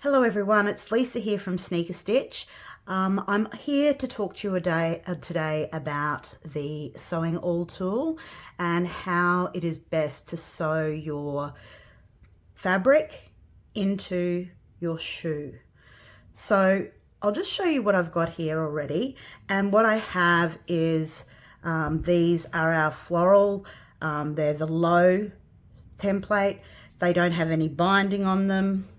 Hello everyone, it's Lisa here from Sneaker Stitch. I'm here to talk to you today about the Sewing Awl Tool and how it is best to sew your fabric into your shoe. So I'll just show you what I've got here already, and what I have is these are our floral, they're the low template. They don't have any binding on them.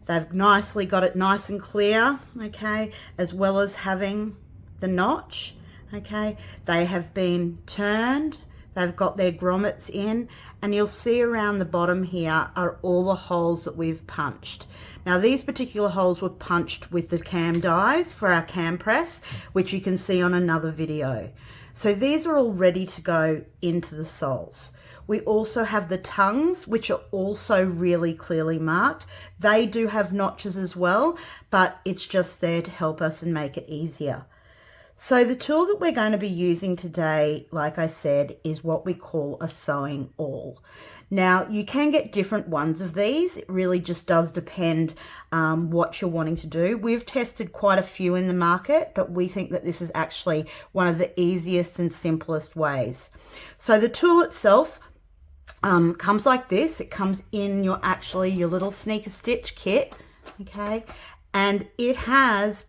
They've nicely got it nice and clear, okay, as well as having the notch, okay. They have been turned, they've got their grommets in, and you'll see around the bottom here are all the holes that we've punched. Now these particular holes were punched with the cam dies for our cam press, which you can see on another video. So these are all ready to go into the soles. We also have the tongues, which are also really clearly marked. They do have notches as well, but it's just there to help us and make it easier. So the tool that we're going to be using today, like I said, is what we call a sewing awl. Now you can get different ones of these. It really just does depend what you're wanting to do. We've tested quite a few in the market, but we think that this is actually one of the easiest and simplest ways. So the tool itself comes like this. It comes in your little Sneaker Stitch kit, okay, and it has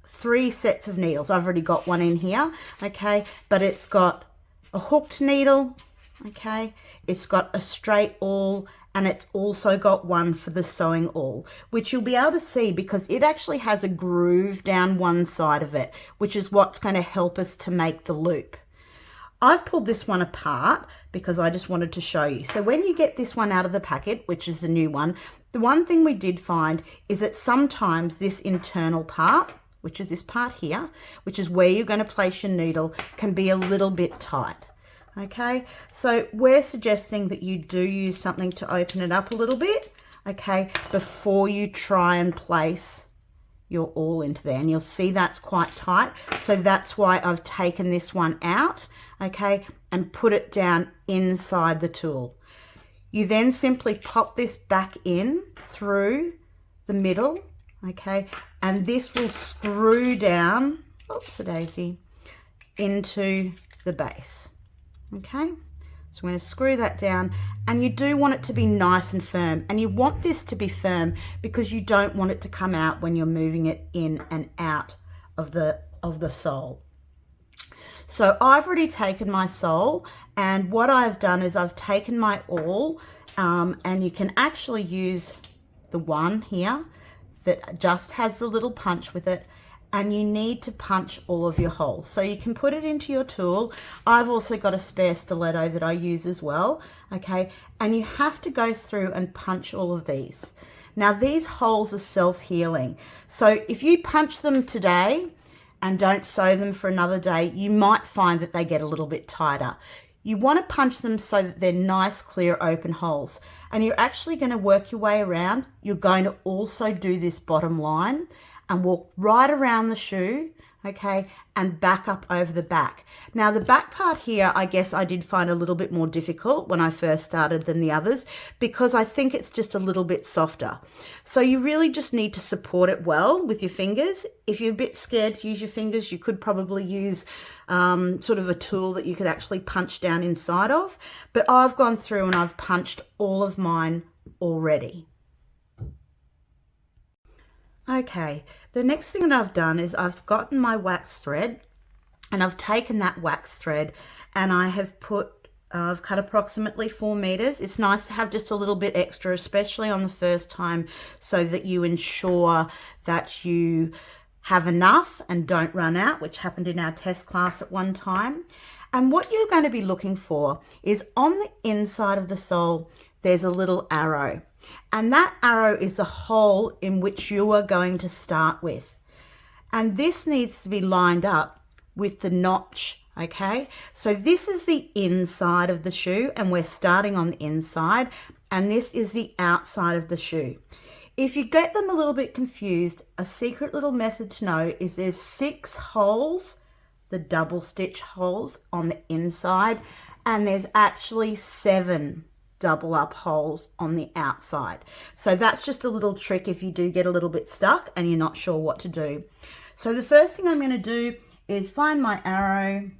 3 sets of needles. I've already got one in here, okay, but it's got a hooked needle, okay, it's got a straight awl, and it's also got one for the sewing awl, which you'll be able to see because it actually has a groove down one side of it, which is what's going to help us to make the loop. I've pulled this one apart because I just wanted to show you. So when you get this one out of the packet, which is the new one, the one thing we did find is that sometimes this internal part, which is this part here, which is where you're going to place your needle, can be a little bit tight. Okay, so we're suggesting that you do use something to open it up a little bit, okay, before you try and place your awl into there, and you'll see that's quite tight. So that's why I've taken this one out, okay, and put it down inside the tool. You then simply pop this back in through the middle, okay, and this will screw down, oops-a-daisy, into the base, okay. So I'm going to screw that down, and you do want it to be nice and firm, and you want this to be firm because you don't want it to come out when you're moving it in and out of the sole. So I've already taken my sole, and what I've done is I've taken my awl, and you can actually use the one here that just has the little punch with it, and you need to punch all of your holes. So you can put it into your tool. I've also got a spare stiletto that I use as well, okay? And you have to go through and punch all of these. Now these holes are self-healing. So if you punch them today and don't sew them for another day, you might find that they get a little bit tighter. You want to punch them so that they're nice, clear, open holes. And you're actually going to work your way around. You're going to also do this bottom line and walk right around the shoe, okay, and back up over the back. Now the back part here, I guess I did find a little bit more difficult when I first started than the others because I think it's just a little bit softer. So you really just need to support it well with your fingers. If you're a bit scared to use your fingers, you could probably use sort of a tool that you could actually punch down inside of. But I've gone through and I've punched all of mine already. Okay, the next thing that I've done is I've gotten my wax thread, and I've taken that wax thread and I have I've cut approximately 4 meters. It's nice to have just a little bit extra, especially on the first time, so that you ensure that you have enough and don't run out, which happened in our test class at one time. And what you're going to be looking for is on the inside of the sole, there's a little arrow. And that arrow is the hole in which you are going to start with. And this needs to be lined up with the notch, okay? So this is the inside of the shoe, and we're starting on the inside, and this is the outside of the shoe. If you get them a little bit confused, a secret little method to know is there's 6 holes, the double stitch holes on the inside, and there's actually 7 double up holes on the outside. So that's just a little trick if you do get a little bit stuck and you're not sure what to do. So the first thing I'm going to do is find my arrow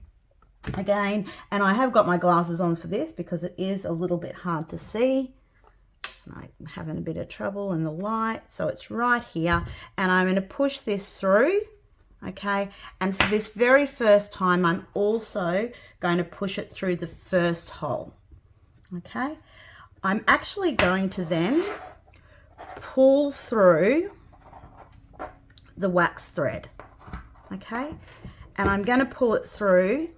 again, and I have got my glasses on for this because it is a little bit hard to see. I'm having a bit of trouble in the light, so it's right here, and I'm going to push this through. Okay, and for this very first time I'm also going to push it through the first hole. Okay, I'm actually going to then pull through the wax thread. Okay, and I'm going to pull it through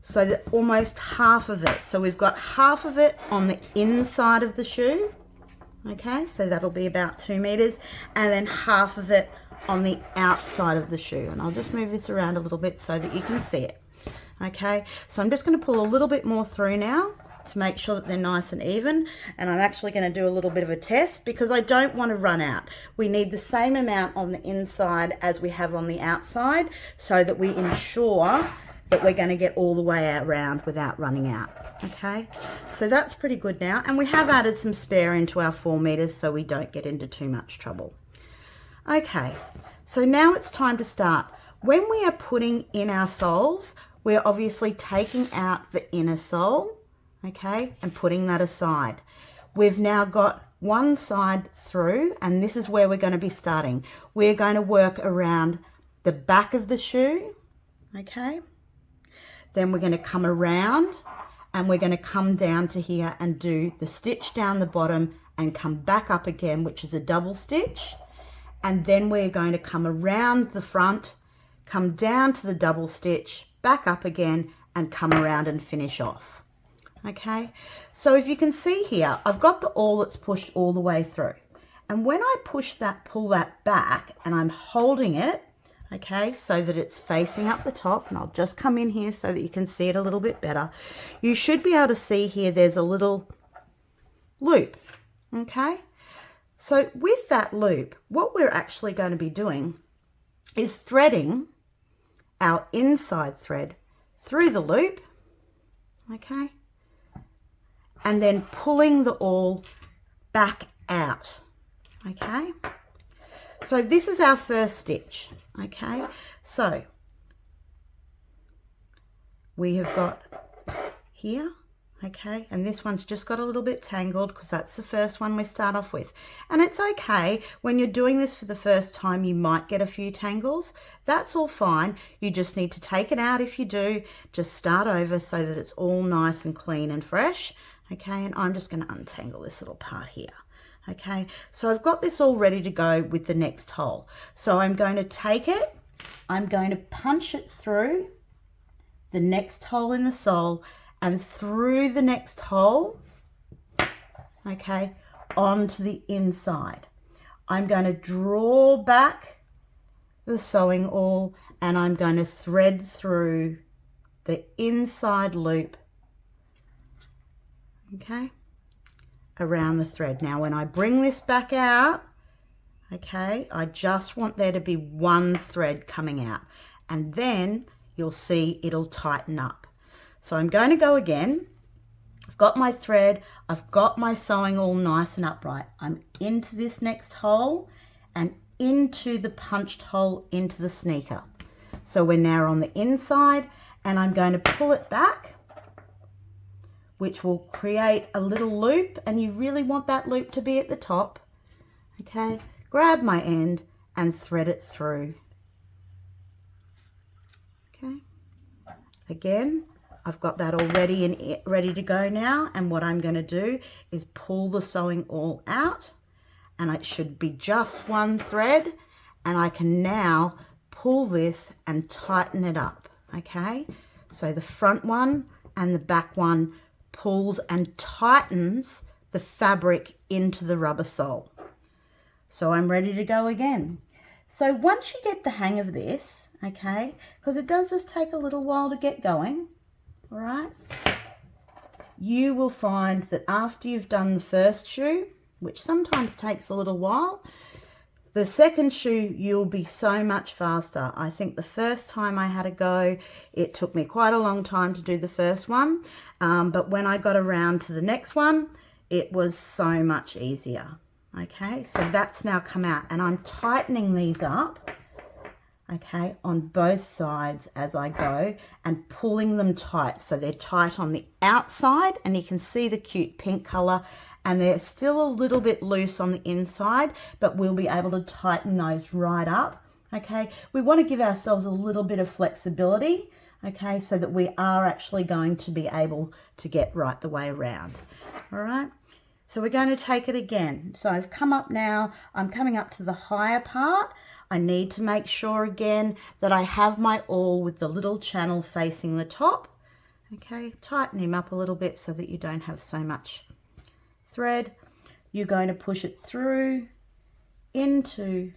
so that almost half of it, so we've got half of it on the inside of the shoe. Okay, so that'll be about 2 meters, and then half of it on the outside of the shoe. And I'll just move this around a little bit so that you can see it. Okay, so I'm just going to pull a little bit more through now to make sure that they're nice and even, and I'm actually going to do a little bit of a test because I don't want to run out. We need the same amount on the inside as we have on the outside so that we ensure that we're going to get all the way around without running out. Okay, so that's pretty good now, and we have added some spare into our 4 meters so we don't get into too much trouble. Okay, so now it's time to start. When we are putting in our soles, we're obviously taking out the inner sole, okay, and putting that aside. We've now got one side through, and this is where we're going to be starting. We're going to work around the back of the shoe, okay. Then we're going to come around and we're going to come down to here and do the stitch down the bottom and come back up again, which is a double stitch. And then we're going to come around the front, come down to the double stitch, back up again, and come around and finish off. Okay, so if you can see here, I've got the awl that's pushed all the way through. And when I push that, pull that back, and I'm holding it, okay, so that it's facing up the top, and I'll just come in here so that you can see it a little bit better. You should be able to see here there's a little loop, okay? So with that loop, what we're actually going to be doing is threading our inside thread through the loop, okay, and then pulling the awl back out, okay? So this is our first stitch, okay? So we have got here, okay, and this one's just got a little bit tangled because that's the first one we start off with. And it's okay, when you're doing this for the first time, you might get a few tangles. That's all fine. You just need to take it out if you do. Just start over so that it's all nice and clean and fresh, okay? And I'm just going to untangle this little part here. Okay, so I've got this all ready to go with the next hole. So I'm going to take it, I'm going to punch it through the next hole in the sole and through the next hole, okay, onto the inside. I'm going to draw back the sewing awl and I'm going to thread through the inside loop, okay, around the thread. Now when I bring this back out, okay, I just want there to be one thread coming out, and then you'll see it'll tighten up. So I'm going to go again. I've got my thread, I've got my sewing all nice and upright. I'm into this next hole and into the punched hole into the sneaker. So we're now on the inside, and I'm going to pull it back, which will create a little loop, and you really want that loop to be at the top. Okay, grab my end and thread it through. Okay, again, I've got that all ready to go now, and what I'm going to do is pull the sewing awl out, and it should be just one thread, and I can now pull this and tighten it up. Okay, so the front one and the back one pulls and tightens the fabric into the rubber sole. So I'm ready to go again. So once you get the hang of this, okay, because it does just take a little while to get going, all right, you will find that after you've done the first shoe, which sometimes takes a little while, the second shoe you'll be so much faster. I think the first time I had a go, it took me quite a long time to do the first one, but when I got around to the next one, it was so much easier. Okay, so that's now come out, and I'm tightening these up, okay, on both sides as I go and pulling them tight. So they're tight on the outside, and you can see the cute pink color, and they're still a little bit loose on the inside, but we'll be able to tighten those right up. Okay, we want to give ourselves a little bit of flexibility, okay, so that we are actually going to be able to get right the way around. All right, so we're going to take it again. So I've come up now, I'm coming up to the higher part. I need to make sure again that I have my awl with the little channel facing the top. Okay, tighten him up a little bit so that you don't have so much thread. You're going to push it through into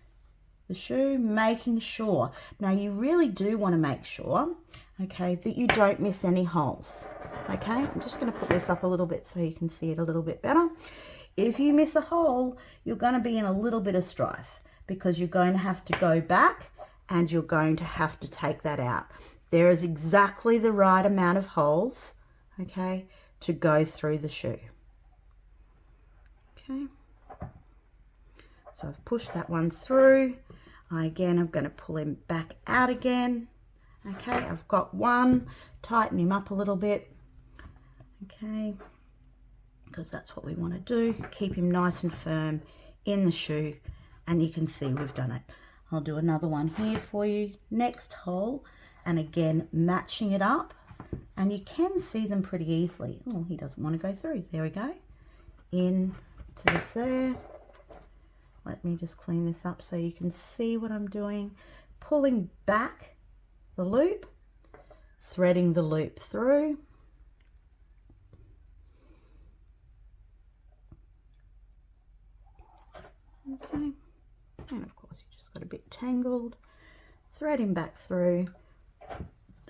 the shoe, making sure, now you really do want to make sure, okay, that you don't miss any holes. Okay, I'm just going to put this up a little bit so you can see it a little bit better. If you miss a hole, you're going to be in a little bit of strife, because you're going to have to go back and you're going to have to take that out. There is exactly the right amount of holes, okay, to go through the shoe. Okay, so I've pushed that one through. Again, I'm going to pull him back out again. Okay, I've got one, tighten him up a little bit. Okay, because that's what we want to do. Keep him nice and firm in the shoe, and you can see we've done it. I'll do another one here for you. Next hole, and again, matching it up, and you can see them pretty easily. Oh, he doesn't want to go through. There we go. In to this there. Let me just clean this up so you can see what I'm doing. Pulling back the loop, threading the loop through. Okay, and of course you just got a bit tangled. Threading back through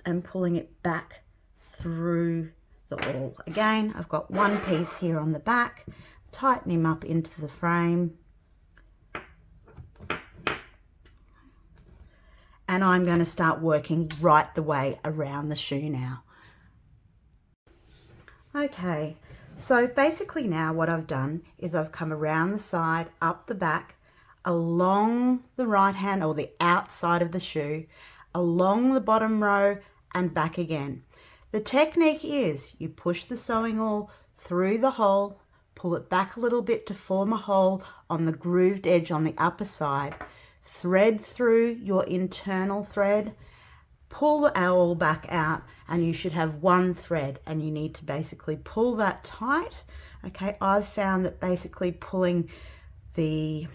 and pulling it back through the awl. Again, I've got one piece here on the back. Tighten him up into the frame. And I'm going to start working right the way around the shoe now. Okay, so basically now what I've done is I've come around the side, up the back, along the right hand or the outside of the shoe, along the bottom row and back again. The technique is you push the sewing awl through the hole, pull it back a little bit to form a hole on the grooved edge on the upper side, thread through your internal thread, pull the awl back out, and you should have one thread, and you need to basically pull that tight. Okay, I've found that basically pulling the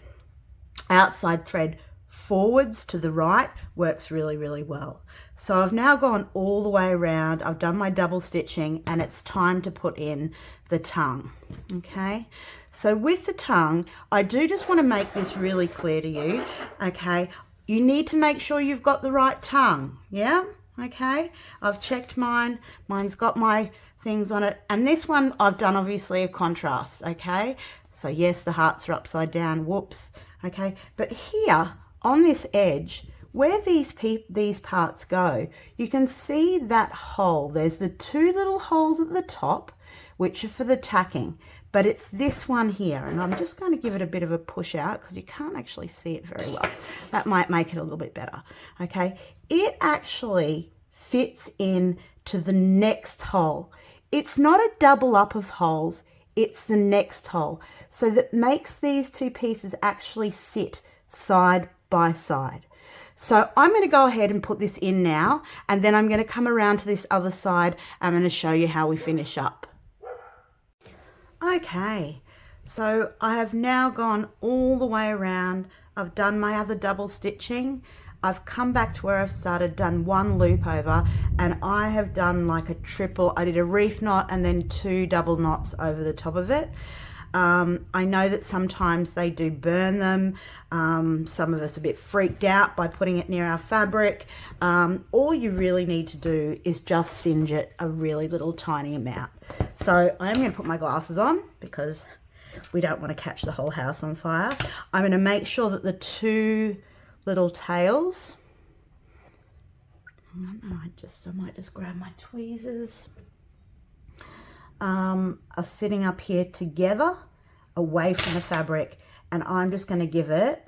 outside thread forwards to the right works really, really well. So I've now gone all the way around. I've done my double stitching, and it's time to put in the tongue. Okay, so with the tongue, I do just want to make this really clear to you. Okay, you need to make sure you've got the right tongue. Yeah, okay, I've checked mine. Mine's got my things on it, and this one I've done obviously a contrast. Okay, so yes, the hearts are upside down. Whoops. Okay, but here on this edge, where these parts go, you can see that hole. There's the two little holes at the top, which are for the tacking, but it's this one here, and I'm just going to give it a bit of a push out because you can't actually see it very well. That might make it a little bit better. Okay, it actually fits in to the next hole. It's not a double up of holes, it's the next hole. So that makes these two pieces actually sit side by side. So I'm going to go ahead and put this in now, and then I'm going to come around to this other side. I'm going to show you how we finish up. Okay, so I have now gone all the way around. I've done my other double stitching. I've come back to where I've started, done one loop over, and I have done like a triple. I did a reef knot and then 2 double knots over the top of it. I know that sometimes they do burn them. Some of us are a bit freaked out by putting it near our fabric. All you really need to do is just singe it a really little tiny amount. So I'm going to put my glasses on because we don't want to catch the whole house on fire. I'm going to make sure that the 2 little tails, I might just grab my tweezers. are sitting up here together away from the fabric, and I'm just going to give it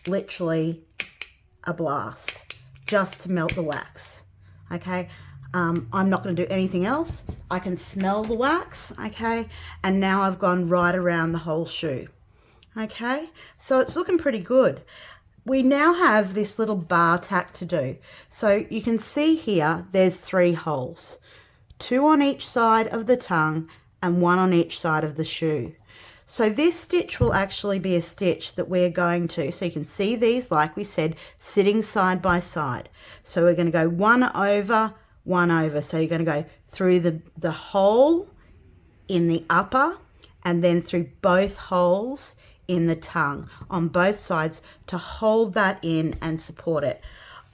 literally a blast just to melt the wax. Okay, I'm not going to do anything else. I can smell the wax. Okay, and now I've gone right around the whole shoe. Okay, so it's looking pretty good. We now have this little bar tack to do. So you can see here there's 3 holes, 2 on each side of the tongue and 1 on each side of the shoe. So this stitch will actually be a stitch that we're going to, so you can see these, like we said, sitting side by side. So we're going to go 1 over, 1 over. So you're going to go through the hole in the upper and then through both holes in the tongue on both sides to hold that in and support it.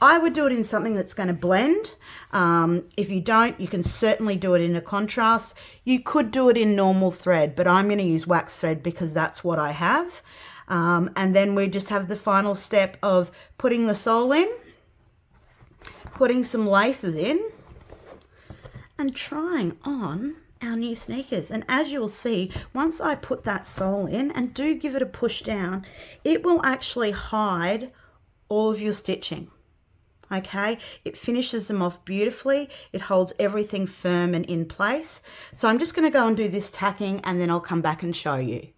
I would do it in something that's going to blend. If you don't, you can certainly do it in a contrast. You could do it in normal thread, but I'm going to use wax thread because that's what I have. And then we just have the final step of putting the sole in, putting some laces in, and trying on our new sneakers. And as you'll see, once I put that sole in, and do give it a push down, it will actually hide all of your stitching. Okay, it finishes them off beautifully. It holds everything firm and in place. So I'm just going to go and do this tacking, and then I'll come back and show you.